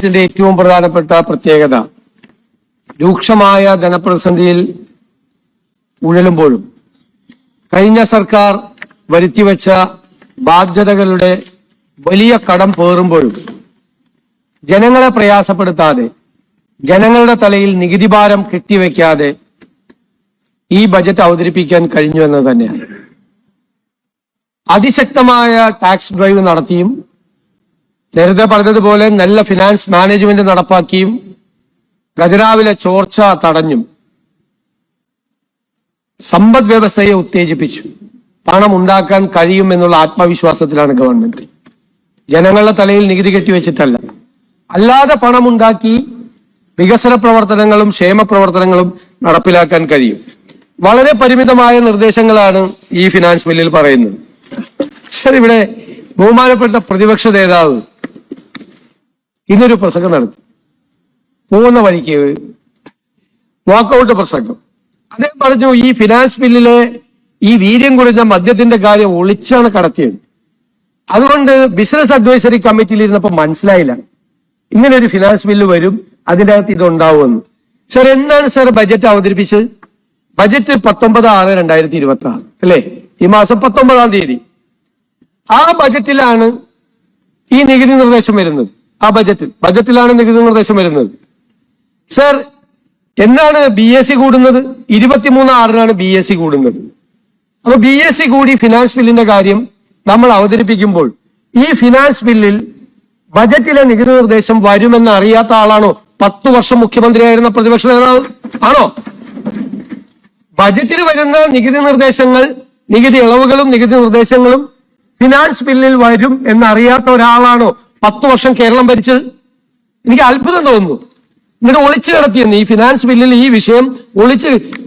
ബജറ്റിന്റെ ഏറ്റവും പ്രധാനപ്പെട്ട പ്രത്യേകത രൂക്ഷമായ ധനപ്രതിസന്ധിയിൽ ഉഴലുമ്പോഴും കഴിഞ്ഞ സർക്കാർ വരുത്തിവെച്ച ബാധ്യതകളുടെ വലിയ കടം പേറുമ്പോഴും ജനങ്ങളെ പ്രയാസപ്പെടുത്താതെ ജനങ്ങളുടെ തലയിൽ നികുതി ഭാരം കെട്ടിവെക്കാതെ ഈ ബജറ്റ് അവതരിപ്പിക്കാൻ കഴിഞ്ഞു എന്ന് തന്നെയാണ്. അതിശക്തമായ ടാക്സ് ഡ്രൈവ് നടത്തിയും നേരത്തെ പറഞ്ഞതുപോലെ നല്ല ഫിനാൻസ് മാനേജ്മെന്റ് നടപ്പാക്കിയും ഖജനാവിലെ ചോർച്ച തടഞ്ഞും സമ്പദ് വ്യവസ്ഥയെ ഉത്തേജിപ്പിച്ചു പണം ഉണ്ടാക്കാൻ കഴിയുമെന്നുള്ള ആത്മവിശ്വാസത്തിലാണ് ഗവൺമെന്റ്. ജനങ്ങളുടെ തലയിൽ നികുതി കെട്ടിവെച്ചിട്ടല്ല, അല്ലാതെ പണമുണ്ടാക്കി വികസന പ്രവർത്തനങ്ങളും ക്ഷേമ പ്രവർത്തനങ്ങളും നടപ്പിലാക്കാൻ കഴിയും. വളരെ പരിമിതമായ നിർദ്ദേശങ്ങളാണ് ഈ ഫിനാൻസ് ബില്ലിൽ പറയുന്നത്. സർ, ഇവിടെ ബഹുമാനപ്പെട്ട പ്രതിപക്ഷ നേതാവ് ഇന്നൊരു പ്രസംഗം നടത്തി. പോകുന്ന വഴിക്ക് വാക്കൌട്ട് പ്രസംഗം. അദ്ദേഹം പറഞ്ഞു ഈ ഫിനാൻസ് ബില്ലിലെ ഈ വീര്യം കുറഞ്ഞ മദ്യത്തിന്റെ കാര്യം ഒളിച്ചാണ് കടത്തിയത്. അതുകൊണ്ട് ബിസിനസ് അഡ്വൈസറി കമ്മിറ്റിയിൽ ഇരുന്നപ്പോൾ മനസ്സിലായില്ല ഇങ്ങനെ ഒരു ഫിനാൻസ് ബില്ല് വരും, അതിൻ്റെ അകത്ത് ഇതുണ്ടാവുമെന്ന്. സർ, എന്താണ് സർ ബജറ്റ് അവതരിപ്പിച്ചത്? ബജറ്റ് 19/6/2026 അല്ലേ? ഈ മാസം 19-ാം തീയതി. ആ ബജറ്റിലാണ് ഈ നികുതി നിർദ്ദേശം വരുന്നത്. ആ ബജറ്റിലാണ് നികുതി നിർദ്ദേശം വരുന്നത്. സർ, എന്നാണ് BSC കൂടുന്നത്? 23/6-നാണ് BSC കൂടുന്നത്. അപ്പൊ BSC കൂടി ഫിനാൻസ് ബില്ലിന്റെ കാര്യം നമ്മൾ അവതരിപ്പിക്കുമ്പോൾ ഈ ഫിനാൻസ് ബില്ലിൽ ബജറ്റിലെ നികുതി നിർദ്ദേശം വരുമെന്ന് അറിയാത്ത ആളാണോ 10 വർഷം മുഖ്യമന്ത്രിയായിരുന്ന പ്രതിപക്ഷ നേതാവ്? ആണോ? ബജറ്റിൽ വരുന്ന നികുതി നിർദ്ദേശങ്ങൾ, നികുതി ഇളവുകളും നികുതി നിർദ്ദേശങ്ങളും ഫിനാൻസ് ബില്ലിൽ വരും എന്നറിയാത്ത ഒരാളാണോ 10 വർഷം കേരളം ഭരിച്ചത്? എനിക്ക് അത്ഭുതം തോന്നുന്നു. എന്നിട്ട് ഒളിച്ചു കടത്തിയെന്ന് ഈ ഫിനാൻസ് ബില്ലിൽ ഈ വിഷയം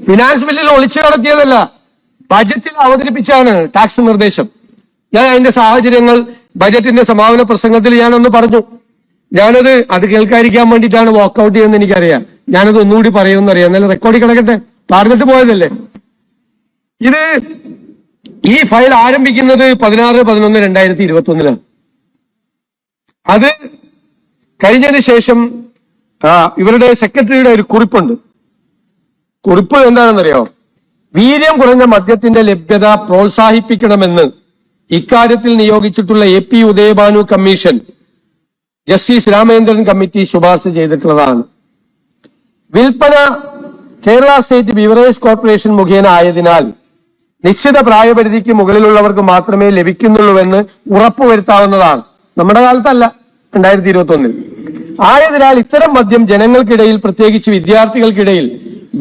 ഫിനാൻസ് ബില്ലിൽ ഒളിച്ചു കടത്തിയതല്ല, ബജറ്റിൽ അവതരിപ്പിച്ചാണ് ടാക്സ് നിർദ്ദേശം. ഞാൻ അതിന്റെ സാഹചര്യങ്ങൾ ബജറ്റിന്റെ സമാപന പ്രസംഗത്തിൽ ഞാനൊന്ന് പറഞ്ഞു. അത് കേൾക്കാതിരിക്കാൻ വേണ്ടിയിട്ടാണ് വാക്കൌട്ട് ചെയ്യുന്നത് എനിക്കറിയാം. ഞാനത് ഒന്നുകൂടി പറയുമെന്നറിയാം. എന്നാലും റെക്കോർഡിൽ കിടക്കട്ടെ, പറഞ്ഞിട്ട് പോയതല്ലേ. ഈ ഫയൽ ആരംഭിക്കുന്നത് 16/11/2021 അത് കഴിഞ്ഞതിന് ശേഷം ഇവരുടെ സെക്രട്ടറിയുടെ ഒരു കുറിപ്പുണ്ട്. കുറിപ്പ് എന്താണെന്നറിയോ? വീര്യം കുറഞ്ഞ മദ്യത്തിന്റെ ലഭ്യത പ്രോത്സാഹിപ്പിക്കണമെന്ന് ഇക്കാര്യത്തിൽ നിയോഗിച്ചിട്ടുള്ള AP Udayabhanu commission justice Ramendran committee ശുപാർശ ചെയ്തിട്ടുള്ളതാണ്. വിൽപ്പന കേരള സ്റ്റേറ്റ് ബിവറേജ് കോർപ്പറേഷൻ മുഖേന ആയതിനാൽ നിശ്ചിത പ്രായപരിധിക്ക് മുകളിലുള്ളവർക്ക് മാത്രമേ ലഭിക്കുന്നുള്ളൂവെന്ന് ഉറപ്പുവരുത്താവുന്നതാണ്. നമ്മുടെ കാലത്തല്ല, 2021 ആയതിനാൽ ഇത്തരം മദ്യം ജനങ്ങൾക്കിടയിൽ, പ്രത്യേകിച്ച് വിദ്യാർത്ഥികൾക്കിടയിൽ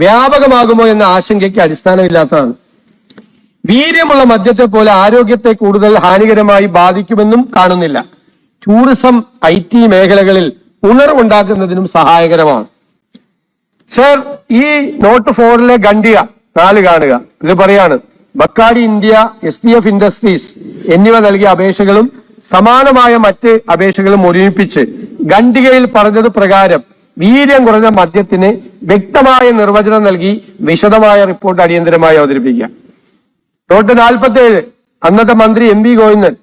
വ്യാപകമാകുമോ എന്ന ആശങ്കയ്ക്ക് അടിസ്ഥാനമില്ലാത്തതാണ്. വീര്യമുള്ള മദ്യത്തെ പോലെ ആരോഗ്യത്തെ കൂടുതൽ ഹാനികരമായി ബാധിക്കുമെന്നും കാണുന്നില്ല. ടൂറിസം, IT മേഖലകളിൽ ഉണർവുണ്ടാക്കുന്നതിനും സഹായകരമാണ്. സർ, ഈ നോട്ട് 4-ലെ ഖണ്ഡിക 4 കാണുക. ഇത് പറയാണ് ബക്കാടി ഇന്ത്യ, SDF ഇൻഡസ്ട്രീസ് എന്നിവ നൽകിയ അപേക്ഷകളും സമാനമായ മറ്റ് അപേക്ഷകളും ഒരുമിപ്പിച്ച് ഖണ്ഡികയിൽ പറഞ്ഞത് പ്രകാരം വീര്യം കുറഞ്ഞ മദ്യത്തിന് വ്യക്തമായ നിർവചനം നൽകി വിശദമായ റിപ്പോർട്ട് അടിയന്തരമായി അവതരിപ്പിക്കുക. നോട്ട് 47 അന്നത്തെ മന്ത്രി MP ഗോവിന്ദൻ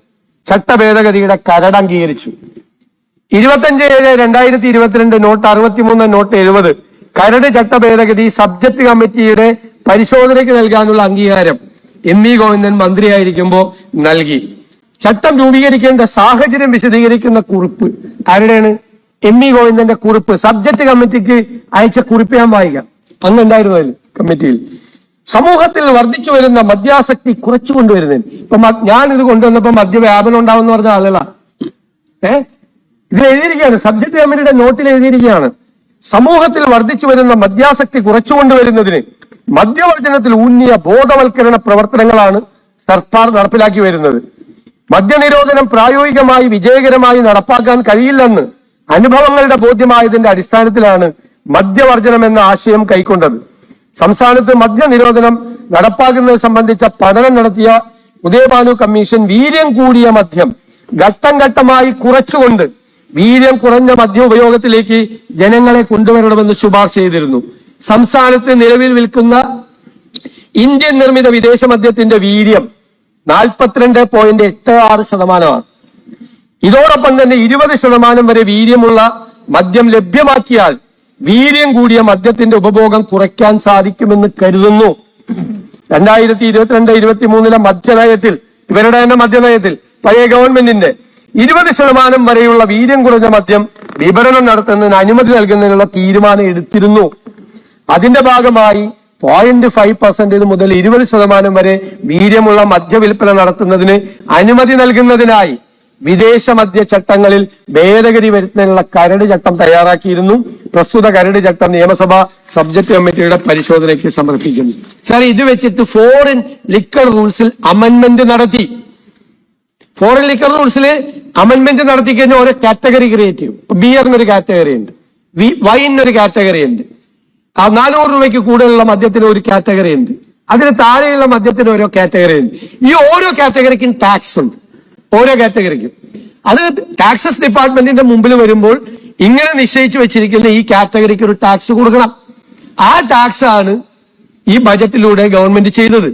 ചട്ട ഭേദഗതിയുടെ കരട് അംഗീകരിച്ചു. 25/7/2022 നോട്ട് 63, നോട്ട് 70 കരട് ചട്ട ഭേദഗതി സബ്ജക്ട് കമ്മിറ്റിയുടെ പരിശോധനയ്ക്ക് നൽകാനുള്ള അംഗീകാരം MP ഗോവിന്ദൻ മന്ത്രിയായിരിക്കുമ്പോൾ നൽകി. ചട്ടം രൂപീകരിക്കേണ്ട സാഹചര്യം വിശദീകരിക്കുന്ന കുറിപ്പ് ആരുടെയാണ്? MP ഗോവിന്ദന്റെ കുറിപ്പ്. സബ്ജക്ട് കമ്മിറ്റിക്ക് അയച്ച കുറിപ്പ് ഞാൻ വായിക്കാം. അന്നുണ്ടായിരുന്നു അതിൽ കമ്മിറ്റിയിൽ. സമൂഹത്തിൽ വർദ്ധിച്ചു വരുന്ന മദ്യാസക്തി കുറച്ചു കൊണ്ടുവരുന്നതിന് ഇപ്പൊ ഞാൻ ഇത് കൊണ്ടുവന്നപ്പോ മദ്യവ്യാപനം ഉണ്ടാവും എന്ന് പറഞ്ഞ ആളുകളാ. ഇത് എഴുതിയിരിക്കുകയാണ്, സബ്ജക്ട് കമ്മിറ്റിയുടെ നോട്ടിൽ എഴുതിയിരിക്കുകയാണ്. സമൂഹത്തിൽ വർദ്ധിച്ചു വരുന്ന മദ്യാസക്തി കുറച്ചുകൊണ്ടുവരുന്നതിന് മദ്യവർജനത്തിൽ ഊന്നിയ ബോധവൽക്കരണ പ്രവർത്തനങ്ങളാണ് സർക്കാർ നടപ്പിലാക്കി വരുന്നത്. മദ്യനിരോധനം പ്രായോഗികമായി വിജയകരമായി നടപ്പാക്കാൻ കഴിയില്ലെന്ന് അനുഭവങ്ങളുടെ ബോധ്യമായതിന്റെ അടിസ്ഥാനത്തിലാണ് മദ്യവർജനം എന്ന ആശയം കൈക്കൊണ്ടത്. സംസ്ഥാനത്ത് മദ്യനിരോധനം നടപ്പാക്കുന്നത് സംബന്ധിച്ച പഠനം നടത്തിയ ഉദയഭാനു കമ്മീഷൻ വീര്യം കൂടിയ മദ്യം ഘട്ടം ഘട്ടമായി കുറച്ചുകൊണ്ട് വീര്യം കുറഞ്ഞ മദ്യ ഉപയോഗത്തിലേക്ക് ജനങ്ങളെ കൊണ്ടുവരണമെന്ന് ശുപാർശ ചെയ്തിരുന്നു. സംസ്ഥാനത്ത് നിലവിൽ വിൽക്കുന്ന ഇന്ത്യൻ നിർമ്മിത വിദേശ മദ്യത്തിന്റെ വീര്യം 42.86%. ഇതോടൊപ്പം തന്നെ 20% വരെ വീര്യമുള്ള മദ്യം ലഭ്യമാക്കിയാൽ വീര്യം കൂടിയ മദ്യത്തിന്റെ ഉപഭോഗം കുറയ്ക്കാൻ സാധിക്കുമെന്ന് കരുതുന്നു. 2022-23 മദ്യനയത്തിൽ, ഇവരുടെ തന്നെ മദ്യനയത്തിൽ, പഴയ ഗവൺമെന്റിന്റെ 20% വരെയുള്ള വീര്യം കുറഞ്ഞ മദ്യം വിപണനം നടത്തുന്നതിന് അനുമതി നൽകുന്നതിനുള്ള തീരുമാനം എടുത്തിരുന്നു. അതിന്റെ ഭാഗമായി 0.5% മുതൽ 20% വരെ വീര്യമുള്ള മദ്യവിൽപ്പന നടത്തുന്നതിന് അനുമതി നൽകുന്നതിനായി വിദേശ മദ്യ ചട്ടങ്ങളിൽ ഭേദഗതി വരുത്തുന്നതിനുള്ള കരട് ചട്ടം തയ്യാറാക്കിയിരുന്നു. പ്രസ്തുത കരട് ചട്ടം നിയമസഭാ സബ്ജക്ട് കമ്മിറ്റിയുടെ പരിശോധനയ്ക്ക് സമർപ്പിക്കുന്നു. സാർ, ഇത് വെച്ചിട്ട് ഫോറിൻ ലിക്കർ റൂൾസിൽ അമെന്റ്മെന്റ് നടത്തി. ഫോറിൻ ലിക്കർ റൂൾസിൽ അമെന്റ്മെന്റ് നടത്തി കഴിഞ്ഞാൽ ഓരോ കാറ്റഗറി ക്രിയേറ്റ് ചെയ്യും. ബിയറിനൊരു കാറ്റഗറി ഉണ്ട്, വൈനൊരു കാറ്റഗറി ഉണ്ട്, 400 രൂപയ്ക്ക് കൂടുതലുള്ള മദ്യത്തിന് ഒരു കാറ്റഗറി ഉണ്ട്, അതിന് താഴെയുള്ള മദ്യത്തിന് ഓരോ കാറ്റഗറി ഉണ്ട്. ഈ ഓരോ കാറ്റഗറിക്കും ടാക്സ് ഉണ്ട്, ഓരോ കാറ്റഗറിക്കും. അത് ടാക്സസ് ഡിപ്പാർട്ട്മെന്റിന്റെ മുമ്പിൽ വരുമ്പോൾ ഇങ്ങനെ നിശ്ചയിച്ചു വെച്ചിരിക്കുന്ന ഈ കാറ്റഗറിക്ക് ഒരു ടാക്സ് കൊടുക്കണം. ആ ടാക്സ് ആണ് ഈ ബജറ്റിലൂടെ ഗവൺമെന്റ് ചെയ്തത്.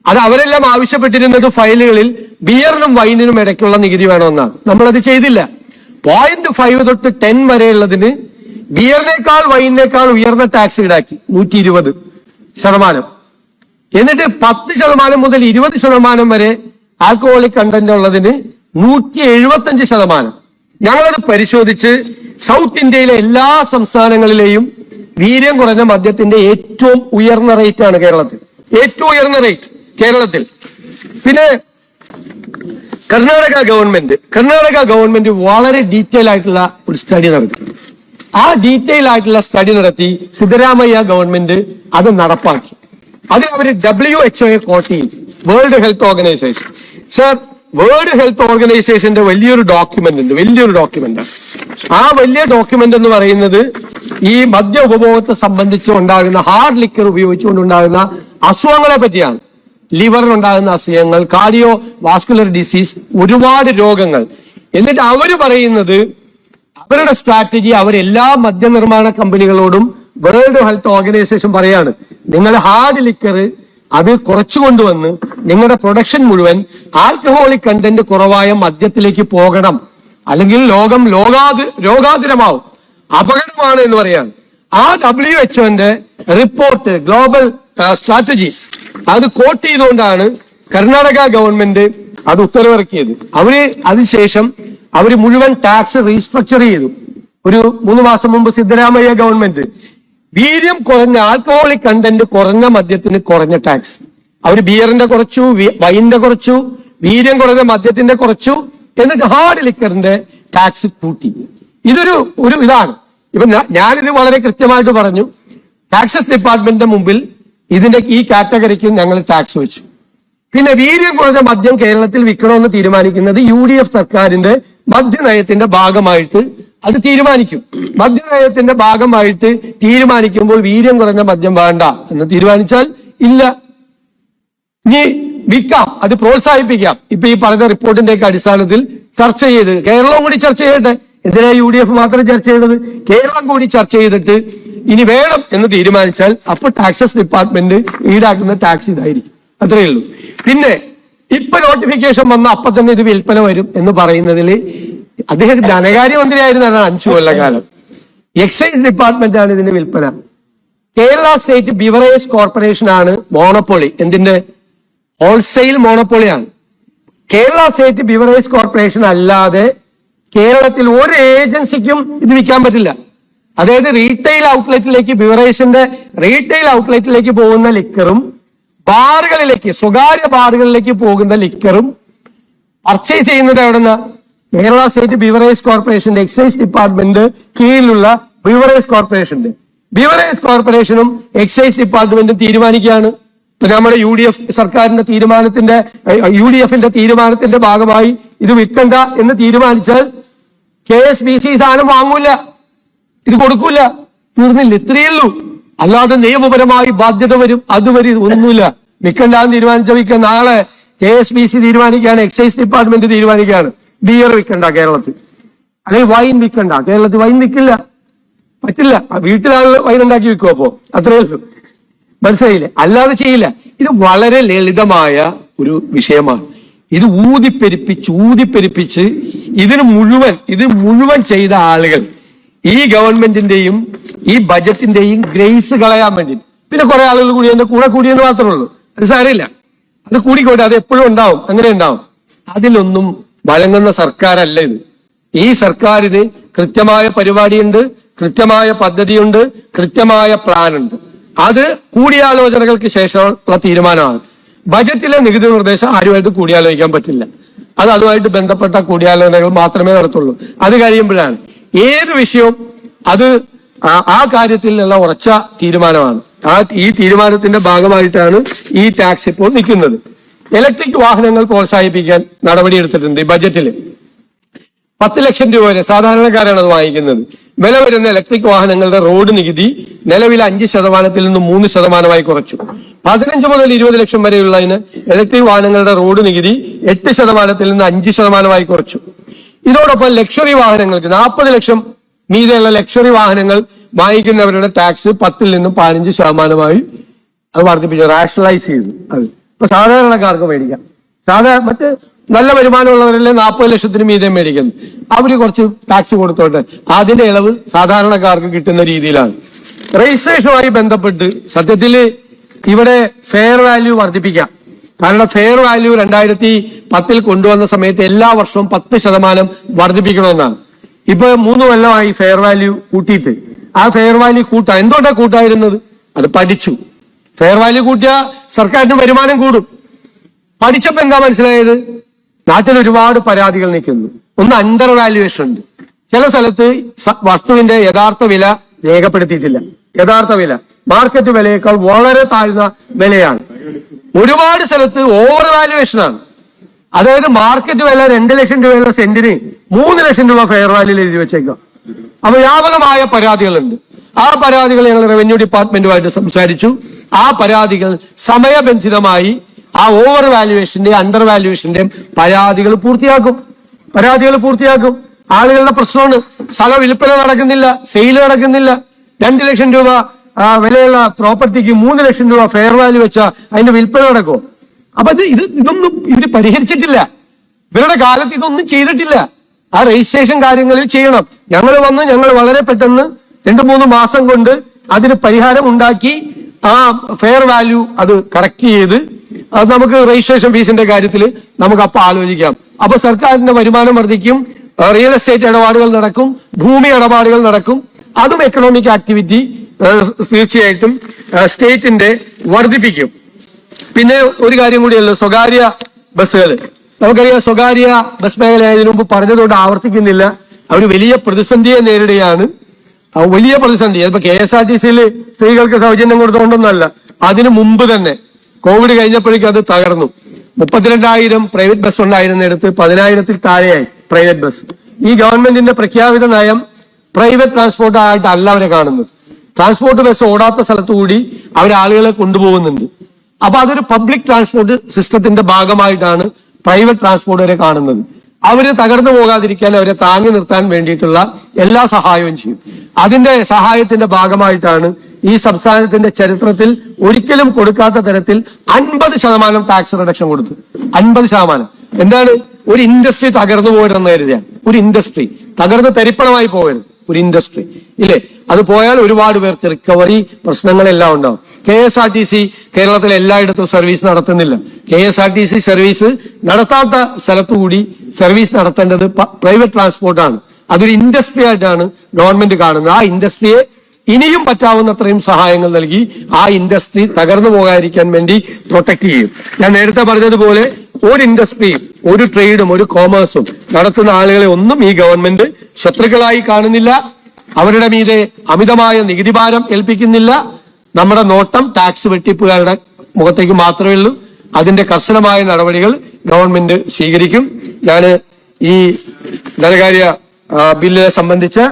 അത് അവരെല്ലാം ആവശ്യപ്പെട്ടിരുന്നത് ഫയലുകളിൽ ബിയറിനും വൈനിനും ഇടയ്ക്കുള്ള നികുതി വേണമെന്നാണ്. നമ്മളത് ചെയ്തില്ല. 0.5 തൊട്ട് 10 വരെയുള്ളതിന് ബിയറിനേക്കാൾ വൈനിനേക്കാൾ ഉയർന്ന ടാക്സ് ഈടാക്കി 120%. എന്നിട്ട് 10% മുതൽ 20% വരെ ആൽക്കഹോളിക് കണ്ടന്റ് ഉള്ളതിന് 175%. ഞങ്ങളത് പരിശോധിച്ച് സൗത്ത് ഇന്ത്യയിലെ എല്ലാ സംസ്ഥാനങ്ങളിലെയും വീര്യം കുറഞ്ഞ മദ്യത്തിന്റെ ഏറ്റവും ഉയർന്ന റേറ്റ് ആണ് കേരളത്തിൽ. ഏറ്റവും ഉയർന്ന റേറ്റ് കേരളത്തിൽ. പിന്നെ കർണാടക ഗവൺമെന്റ് വളരെ ഡീറ്റെയിൽ ആയിട്ടുള്ള ഒരു സ്റ്റഡി നടത്തി. ആ ഡീറ്റെയിൽ ആയിട്ടുള്ള സ്റ്റഡി നടത്തി സിദ്ധരാമയ്യ ഗവൺമെന്റ് അത് നടപ്പാക്കി. അതിൽ അവർ WHO കോട്ട് ചെയ്തു, world health organisation. Sir, world health ഓർഗനൈസേഷന്റെ വലിയൊരു ഡോക്യുമെന്റ്. ആ വലിയ ഡോക്യുമെന്റ് എന്ന് പറയുന്നത് ഈ മദ്യ ഉപഭോഗത്തെ സംബന്ധിച്ച് ഉണ്ടാകുന്ന ഹാർഡ് ലിക്കർ ഉപയോഗിച്ചുകൊണ്ടുണ്ടാകുന്ന അസുഖങ്ങളെ പറ്റിയാണ്. ലിവറിനുണ്ടാകുന്ന അസുഖങ്ങൾ, കാർഡിയോ വാസ്കുലർ ഡിസീസ്, ഒരുപാട് രോഗങ്ങൾ. എന്നിട്ട് അവര് പറയുന്നത്, അവരുടെ സ്ട്രാറ്റജി, അവരെല്ലാ മദ്യനിർമ്മാണ കമ്പനികളോടും വേൾഡ് ഹെൽത്ത് ഓർഗനൈസേഷൻ പറയാണ്, നിങ്ങൾ ഹാർഡ് ലിക്കർ അത് കുറച്ചു കൊണ്ടുവന്ന് നിങ്ങളുടെ പ്രൊഡക്ഷൻ മുഴുവൻ ആൽക്കഹോളിക് കണ്ടന്റ് കുറവായ മദ്യത്തിലേക്ക് പോകണം, അല്ലെങ്കിൽ ലോകം രോഗാതുരമാവും, അപകടമാണ് എന്ന് പറയാണ്. ആ WHO റിപ്പോർട്ട്, ഗ്ലോബൽ സ്ട്രാറ്റജി, അത് കോട്ട് ചെയ്തുകൊണ്ടാണ് കർണാടക ഗവൺമെന്റ് അത് ഉത്തരവിറക്കിയത്. അതിനുശേഷം അവര് മുഴുവൻ ടാക്സ് റീസ്ട്രക്ചർ ചെയ്തു. ഒരു 3 മാസം മുമ്പ് സിദ്ധരാമയ്യ ഗവൺമെന്റ് വീര്യം കുറഞ്ഞ ആൽക്കഹോളിക് കണ്ടന്റ് കുറഞ്ഞ മദ്യത്തിന് കുറഞ്ഞ ടാക്സ്, അവര് ബിയറിന്റെ കുറച്ചു, വൈനിന്റെ കുറച്ചു, വീര്യം കുറഞ്ഞ മദ്യത്തിന്റെ കുറച്ചു, എന്നിട്ട് ഹാർഡ് ലിക്കറിന്റെ ടാക്സ് കൂട്ടി. ഇതൊരു ഇതാണ്. ഇപ്പൊ ഞാനിത് വളരെ കൃത്യമായിട്ട് പറഞ്ഞു. ടാക്സസ് ഡിപ്പാർട്ട്മെന്റിന്റെ മുമ്പിൽ ഈ കാറ്റഗറിക്ക് ഞങ്ങൾ ടാക്സ് വെച്ചു. പിന്നെ വീര്യം കുറഞ്ഞ മദ്യം കേരളത്തിൽ വിൽക്കണമെന്ന് തീരുമാനിക്കുന്നത് UDF സർക്കാരിന്റെ മദ്യനയത്തിന്റെ ഭാഗമായിട്ട് അത് തീരുമാനിക്കും. മദ്യനയത്തിന്റെ ഭാഗമായിട്ട് തീരുമാനിക്കുമ്പോൾ വീര്യം കുറഞ്ഞ മദ്യം വേണ്ട എന്ന് തീരുമാനിച്ചാൽ ഇല്ല, ഇനി വിൽക്കാം, അത് പ്രോത്സാഹിപ്പിക്കാം. ഇപ്പൊ ഈ പറഞ്ഞ റിപ്പോർട്ടിന്റെ ഒക്കെ അടിസ്ഥാനത്തിൽ ചർച്ച ചെയ്ത് കേരളവും കൂടി ചർച്ച ചെയ്യട്ടെ. എന്തിനാ UDF മാത്രം ചർച്ച ചെയ്യണത്? കേരളം കൂടി ചർച്ച ചെയ്തിട്ട് ഇനി വേണം എന്ന് തീരുമാനിച്ചാൽ അപ്പൊ ടാക്സസ് ഡിപ്പാർട്ട്മെന്റ് ഈടാക്കുന്ന ടാക്സ് ഇതായിരിക്കും. അത്രയേ ഉള്ളൂ. പിന്നെ ഇപ്പൊ നോട്ടിഫിക്കേഷൻ വന്ന അപ്പൊ തന്നെ ഇത് വിൽപ്പന വരും എന്ന് പറയുന്നതിൽ അദ്ദേഹം ധനകാര്യമന്ത്രിയായിരുന്നാണ് 5 കൊല്ലക്കാലം. എക്സൈസ് ഡിപ്പാർട്ട്മെന്റ് ആണ് ഇതിന്റെ വിൽപ്പന. കേരള സ്റ്റേറ്റ് ബിവറേജ് കോർപ്പറേഷൻ ആണ് മോണോപ്പൊളി. എന്തിന്റെ? ഹോൾസെയിൽ മോണോപ്പൊളിയാണ്. കേരള സ്റ്റേറ്റ് ബിവറേജ് കോർപ്പറേഷൻ അല്ലാതെ കേരളത്തിൽ ഒരു ഏജൻസിക്കും ഇത് വിൽക്കാൻ പറ്റില്ല. അതായത് റീറ്റെയിൽ ഔട്ട്ലെറ്റിലേക്ക്, ബിവറേജിന്റെ റീറ്റെയിൽ ഔട്ട്ലെറ്റിലേക്ക് പോകുന്ന ലിക്കറും ബാറുകളിലേക്ക്, സ്വകാര്യ ബാറുകളിലേക്ക് പോകുന്ന ലിക്കറും പർച്ചേസ് ചെയ്യുന്നത് എവിടെന്നാ? കേരള സ്റ്റേറ്റ് ബിവറേജ് കോർപ്പറേഷന്റെ എക്സൈസ് ഡിപ്പാർട്ട്മെന്റ് കീഴിലുള്ള ബിവറേജ് കോർപ്പറേഷനും എക്സൈസ് ഡിപ്പാർട്ട്മെന്റും തീരുമാനിക്കുകയാണ്. ഇപ്പൊ നമ്മുടെ സർക്കാരിന്റെ UDFന്റെ തീരുമാനത്തിന്റെ ഭാഗമായി ഇത് വിൽക്കണ്ട എന്ന് തീരുമാനിച്ചാൽ KSBC സാധനം വാങ്ങൂല, ഇത് കൊടുക്കൂല, തീർന്നില്ല. ഇത്രയേ ഉള്ളൂ. അല്ലാതെ നിയമപരമായി ബാധ്യത വരും, അതുവരും, ഒന്നുമില്ല. വിൽക്കണ്ടെന്ന് തീരുമാനിച്ച വിൽക്കാൻ. നാളെ KSBC തീരുമാനിക്കുകയാണ്, എക്സൈസ് ഡിപ്പാർട്ട്മെന്റ് തീരുമാനിക്കുകയാണ് ബിയർ വിൽക്കണ്ട കേരളത്തിൽ, അല്ലെങ്കിൽ വൈൻ വിൽക്കണ്ട കേരളത്തിൽ. വൈൻ വിൽക്കില്ല, പറ്റില്ല. വീട്ടിലാളുകൾ വൈൻ ഉണ്ടാക്കി വിൽക്കും. അപ്പോ അത്രയേ ഉള്ളൂ. മനസ്സിലായില്ലേ? അല്ലാതെ ചെയ്യില്ല. ഇത് വളരെ ലളിതമായ ഒരു വിഷയമാണ്. ഇത് ഊതിപ്പെരിപ്പിച്ച് ഇത് മുഴുവൻ ചെയ്ത ആളുകൾ ഈ ഗവൺമെന്റിന്റെയും ഈ ബജറ്റിന്റെയും ഗ്രേസ് കളയാൻ വേണ്ടി. പിന്നെ കുറെ ആളുകൾ കൂടി എന്റെ കൂടെ കൂടിയെന്ന് മാത്രമേ ഉള്ളൂ. അത് സാരമില്ല, അത് കൂടിക്കോട്ടെ, അത് എപ്പോഴും ഉണ്ടാവും, അങ്ങനെ ഉണ്ടാവും. അതിലൊന്നും വഴങ്ങുന്ന സർക്കാരല്ല ഇത്. ഈ സർക്കാരിന് കൃത്യമായ പരിപാടിയുണ്ട്, കൃത്യമായ പദ്ധതിയുണ്ട്, കൃത്യമായ പ്ലാൻ ഉണ്ട്. അത് കൂടിയാലോചനകൾക്ക് ശേഷമുള്ള തീരുമാനമാണ്. ബജറ്റിലെ നികുതി നിർദ്ദേശം ആരുമായിട്ട് കൂടിയാലോചിക്കാൻ പറ്റില്ല. അത് അതുമായിട്ട് ബന്ധപ്പെട്ട കൂടിയാലോചനകൾ മാത്രമേ നടത്തുള്ളൂ. അത് കഴിയുമ്പോഴാണ് ഏത് വിഷയവും അത് ആ കാര്യത്തിലുള്ള ഉറച്ച തീരുമാനമാണ്. ഈ തീരുമാനത്തിന്റെ ഭാഗമായിട്ടാണ് ഈ ടാക്സ് ഇപ്പോൾ നിൽക്കുന്നത്. ഇലക്ട്രിക് വാഹനങ്ങൾ പ്രോത്സാഹിപ്പിക്കാൻ നടപടിയെടുത്തിട്ടുണ്ട്. ഈ ബജറ്റിൽ 10 ലക്ഷം രൂപ വരെ സാധാരണക്കാരാണ് അത് വാങ്ങിക്കുന്നത്. വില വരുന്ന ഇലക്ട്രിക് വാഹനങ്ങളുടെ റോഡ് നികുതി നിലവിലെ 5% നിന്ന് 3% കുറച്ചു. 15 മുതൽ 20 ലക്ഷം വരെയുള്ളതിന് ഇലക്ട്രിക് വാഹനങ്ങളുടെ റോഡ് നികുതി 8% നിന്ന് 5% കുറച്ചു. ഇതോടൊപ്പം ലക്ഷറി വാഹനങ്ങൾക്ക് 40 ലക്ഷം മീതെയുള്ള ലക്ഷറി വാഹനങ്ങൾ വാങ്ങിക്കുന്നവരുടെ ടാക്സ് 10 നിന്നും 15% അത് വർദ്ധിപ്പിച്ചു, റാഷണലൈസ് ചെയ്തു. അത് ഇപ്പൊ സാധാരണക്കാർക്ക് മേടിക്കാം. മറ്റ് നല്ല വരുമാനമുള്ളവരല്ലേ 40 ലക്ഷത്തിന് മീതെ മേടിക്കുന്നത്, അവര് കുറച്ച് ടാക്സ് കൊടുത്തോട്ടെ. അതിന്റെ ഇളവ് സാധാരണക്കാർക്ക് കിട്ടുന്ന രീതിയിലാണ്. രജിസ്ട്രേഷനുമായി ബന്ധപ്പെട്ട് സത്യത്തില് ഇവിടെ ഫെയർ വാല്യൂ വർദ്ധിപ്പിക്കാം. കാരണം ഫെയർ വാല്യൂ 2010 കൊണ്ടുവന്ന സമയത്ത് എല്ലാ വർഷവും 10% വർദ്ധിപ്പിക്കണമെന്നാണ്. ഇപ്പൊ 3 കൊല്ലമായി ഫെയർ വാല്യൂ കൂട്ടിയിട്ട്. ആ ഫെയർ വാല്യൂ എന്തുകൊണ്ടാണ് കൂട്ടായിരുന്നത്? അത് പഠിച്ചു. ഫെയർ വാല്യൂ കൂട്ടിയ സർക്കാരിന് വരുമാനം കൂടും. പഠിച്ചപ്പോ എന്താ മനസ്സിലായത്? നാട്ടിൽ ഒരുപാട് പരാതികൾ നിൽക്കുന്നു. ഒന്ന്, അണ്ടർ വാല്യുവേഷൻ ഉണ്ട്. ചില സ്ഥലത്ത് വസ്തുവിന്റെ യഥാർത്ഥ വില രേഖപ്പെടുത്തിയിട്ടില്ല. യഥാർത്ഥ വില മാർക്കറ്റ് വിലയേക്കാൾ വളരെ താഴ്ന്ന വിലയാണ്. ഒരുപാട് സ്ഥലത്ത് ഓവർ വാല്യുവേഷൻ ആണ്. അതായത് മാർക്കറ്റ് വില 2 ലക്ഷം രൂപയുള്ള സെന്റിന് 3 ലക്ഷം രൂപ ഫെയർ വാല്യൂയിൽ എഴുതി വെച്ചേക്കാം. അപ്പൊ വ്യാപകമായ പരാതികളുണ്ട്. ആ പരാതികൾ ഞങ്ങൾ റവന്യൂ ഡിപ്പാർട്ട്മെന്റുമായിട്ട് സംസാരിച്ചു. ആ പരാതികൾ സമയബന്ധിതമായി ആ ഓവർ വാല്യുവേഷന്റെ അണ്ടർ വാല്യുവേഷന്റെയും പരാതികൾ പൂർത്തിയാക്കും. ആളുകളുടെ പ്രശ്നമാണ്. സ്ഥല വിൽപ്പന നടക്കുന്നില്ല, സെയിൽ നടക്കുന്നില്ല. 2 ലക്ഷം രൂപ വിലയുള്ള പ്രോപ്പർട്ടിക്ക് 3 ലക്ഷം രൂപ ഫെയർ വാല്യൂ വെച്ചാൽ അതിന്റെ വിൽപ്പന നടക്കും. അപ്പൊ ഇതൊന്നും ഇവര് പരിഹരിച്ചിട്ടില്ല. ഇവരുടെ കാലത്ത് ഇതൊന്നും ചെയ്തിട്ടില്ല. ആ രജിസ്ട്രേഷൻ കാര്യങ്ങളിൽ ചെയ്യണം. ഞങ്ങൾ വളരെ പെട്ടെന്ന് 2-3 മാസം കൊണ്ട് അതിന് പരിഹാരം ഉണ്ടാക്കി ആ ഫെയർ വാല്യൂ അത് കറക്റ്റ് ചെയ്ത് അത് നമുക്ക് രജിസ്ട്രേഷൻ ഫീസിന്റെ കാര്യത്തിൽ നമുക്ക് അപ്പൊ ആലോചിക്കാം. അപ്പൊ സർക്കാരിന്റെ വരുമാനം വർദ്ധിക്കും, റിയൽ എസ്റ്റേറ്റ് ഇടപാടുകൾ നടക്കും, ഭൂമി ഇടപാടുകൾ നടക്കും. അതും എക്കണോമിക് ആക്ടിവിറ്റി തീർച്ചയായിട്ടും സ്റ്റേറ്റിന്റെ വർദ്ധിപ്പിക്കും. പിന്നെ ഒരു കാര്യം കൂടിയല്ലോ, സ്വകാര്യ ബസ്സുകൾ. നമുക്കറിയാം, സ്വകാര്യ ബസ് മേഖല ഇതിനു മുമ്പ് പറഞ്ഞതുകൊണ്ട് ആവർത്തിക്കുന്നില്ല. അവർ വലിയ പ്രതിസന്ധിയെ നേരിടുകയാണ്. വലിയ പ്രതിസന്ധി. അതിപ്പോ KSRTC-യിൽ സ്ത്രീകൾക്ക് സൗജന്യം കൊടുത്തുകൊണ്ടൊന്നല്ല. അതിനു മുമ്പ് തന്നെ കോവിഡ് കഴിഞ്ഞപ്പോഴേക്കും അത് തകർന്നു. 32,000 പ്രൈവറ്റ് ബസ് ഉണ്ടായിരുന്നിടത്ത് 10,000-ൽ താഴെയായി പ്രൈവറ്റ് ബസ്. ഈ ഗവൺമെന്റിന്റെ പ്രഖ്യാപിത നയം പ്രൈവറ്റ് ട്രാൻസ്പോർട്ട് ആയിട്ടല്ല അവരെ കാണുന്നത്. ട്രാൻസ്പോർട്ട് ബസ് ഓടാത്ത സ്ഥലത്തുകൂടി ആളുകളെ കൊണ്ടുപോകുന്നുണ്ട്. അപ്പൊ അതൊരു പബ്ലിക് ട്രാൻസ്പോർട്ട് സിസ്റ്റത്തിന്റെ ഭാഗമായിട്ടാണ് പ്രൈവറ്റ് ട്രാൻസ്പോർട്ട് വരെ കാണുന്നത്. അവര് തകർന്നു പോകാതിരിക്കാൻ അവരെ താങ്ങി നിർത്താൻ വേണ്ടിയിട്ടുള്ള എല്ലാ സഹായവും ചെയ്യും. അതിന്റെ സഹായത്തിന്റെ ഭാഗമായിട്ടാണ് ഈ സംസ്ഥാനത്തിന്റെ ചരിത്രത്തിൽ ഒരിക്കലും കൊടുക്കാത്ത തരത്തിൽ 50% ടാക്സ് റിഡക്ഷൻ കൊടുത്തു. 50%. എന്താണ്? ഒരു ഇൻഡസ്ട്രി തകർന്നു പോയതെന്ന് കരുതിയാണ്. ഒരു ഇൻഡസ്ട്രി തകർന്ന് തരിപ്പണമായി പോകരുത്. ഒരു ഇൻഡസ്ട്രി ഇല്ലേ, അത് പോയാൽ ഒരുപാട് പേർക്ക് റിക്കവറി പ്രശ്നങ്ങളെല്ലാം ഉണ്ടാവും. KSRTC കേരളത്തിലെ എല്ലായിടത്തും സർവീസ് നടത്തുന്നില്ല. KSRTC സർവീസ് നടത്താത്ത സ്ഥലത്തുകൂടി സർവീസ് നടത്തേണ്ടത് പ്രൈവറ്റ് ട്രാൻസ്പോർട്ടാണ്. അതൊരു ഇൻഡസ്ട്രി ആയിട്ടാണ് ഗവൺമെന്റ് കാണുന്നത്. ആ ഇൻഡസ്ട്രിയെ ഇനിയും പറ്റാവുന്നത്രയും സഹായങ്ങൾ നൽകി ആ ഇൻഡസ്ട്രി തകർന്നു പോകാതിരിക്കാൻ വേണ്ടി പ്രൊട്ടക്ട് ചെയ്യും. ഞാൻ നേരത്തെ പറഞ്ഞതുപോലെ ഒരു ഇൻഡസ്ട്രിയും ഒരു ട്രേഡും ഒരു കോമേഴ്സും നടത്തുന്ന ആളുകളെ ഒന്നും ഈ ഗവൺമെന്റ് ശത്രുക്കളായി കാണുന്നില്ല. അവരുടെ മീതെ അമിതമായ നികുതി ഭാരം ഏൽപ്പിക്കുന്നില്ല. നമ്മുടെ നോട്ടം ടാക്സ് വെട്ടിപ്പുകാരുടെ മുഖത്തേക്ക് മാത്രമേ ഉള്ളൂ. അതിന്റെ കർശനമായ നടപടികൾ ഗവൺമെന്റ് സ്വീകരിക്കും. ഞാൻ ഈ ധനകാര്യ ബില്ലിനെ സംബന്ധിച്ച്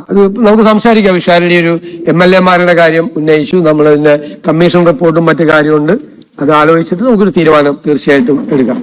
അത് നമുക്ക് സംസാരിക്കാം. വിഷാരടി ഒരു MLA-മാരുടെ കാര്യം ഉന്നയിച്ചു. നമ്മൾ ഇതിന്റെ കമ്മീഷൻ റിപ്പോർട്ടും മറ്റു കാര്യമുണ്ട്. അത് ആലോചിച്ചിട്ട് നമുക്കൊരു തീരുമാനം തീർച്ചയായിട്ടും എടുക്കാം.